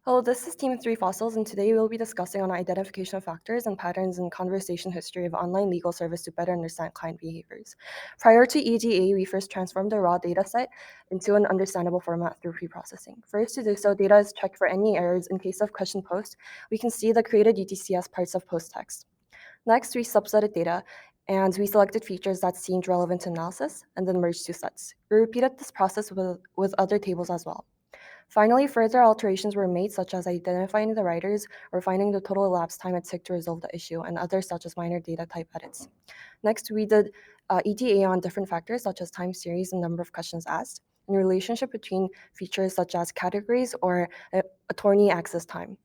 Hello, this is Team 3 Fossils, and today we'll be discussing on identification of factors and patterns in conversation history of online legal service to better understand client behaviors. Prior to EDA, we first transformed the raw data set into an understandable format through preprocessing. First, to do so, data is checked for any errors. In case of question post, we can see the created UTC as parts of post text. Next, we subsetted data, and we selected features that seemed relevant to analysis, and then merged two sets. We repeated this process with other tables as well. Finally, further alterations were made, such as identifying the writers or finding the total elapsed time it took to resolve the issue, and others such as minor data type edits. Next, we did ETA on different factors such as time series and number of questions asked, and relationship between features such as categories or attorney access time.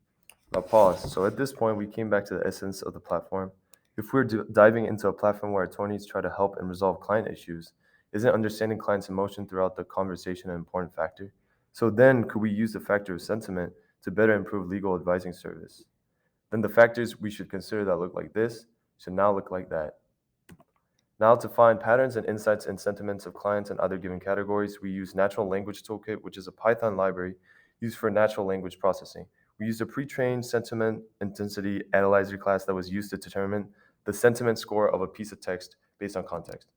Now pause. So at this point, we came back to the essence of the platform. If we're diving into a platform where attorneys try to help and resolve client issues, isn't understanding clients' emotion throughout the conversation an important factor? So then, could we use the factor of sentiment to better improve legal advising service? Then the factors we should consider that look like this should now look like that. Now to find patterns and insights in sentiments of clients and other given categories, we use Natural Language Toolkit, which is a Python library used for natural language processing. We used a pre-trained sentiment intensity analyzer class that was used to determine the sentiment score of a piece of text based on context.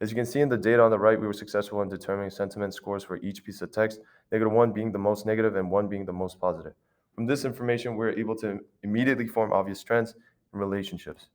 As you can see in the data on the right, we were successful in determining sentiment scores for each piece of text, -1 being the most negative and 1 being the most positive. From this information, we were able to immediately form obvious trends and relationships.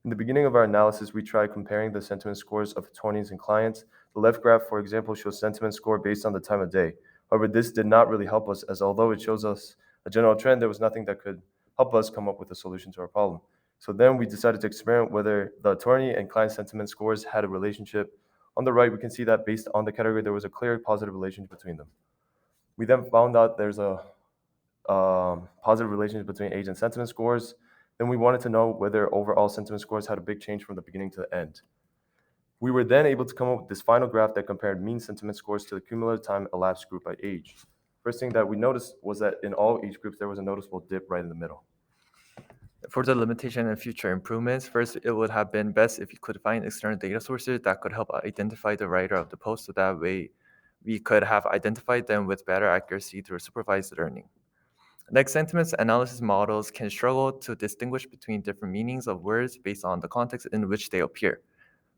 In the beginning of our analysis, we tried comparing the sentiment scores of attorneys and clients. The left graph, for example, shows sentiment score based on the time of day. However, this did not really help us, as although it shows us a general trend, there was nothing that could help us come up with a solution to our problem. So then we decided to experiment whether the attorney and client sentiment scores had a relationship. On the right, we can see that based on the category, there was a clear positive relationship between them. We then found out there's a positive relationship between age and sentiment scores. Then we wanted to know whether overall sentiment scores had a big change from the beginning to the end. We were then able to come up with this final graph that compared mean sentiment scores to the cumulative time elapsed group by age. First thing that we noticed was that in all age groups, there was a noticeable dip right in the middle. For the limitation and future improvements, first, it would have been best if you could find external data sources that could help identify the writer of the post, so that way we could have identified them with better accuracy through supervised learning. Next, sentiments analysis models can struggle to distinguish between different meanings of words based on the context in which they appear.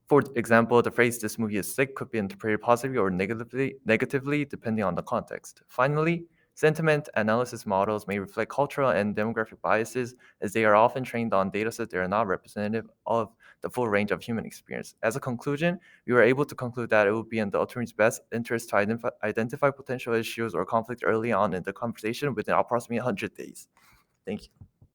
For example, the phrase "this movie is sick" could be interpreted positively or negatively depending on the context. Finally, sentiment analysis models may reflect cultural and demographic biases, as they are often trained on datasets that are not representative of the full range of human experience. As a conclusion, we were able to conclude that it would be in the attorney's best interest to identify potential issues or conflict early on in the conversation within approximately 100 days. Thank you.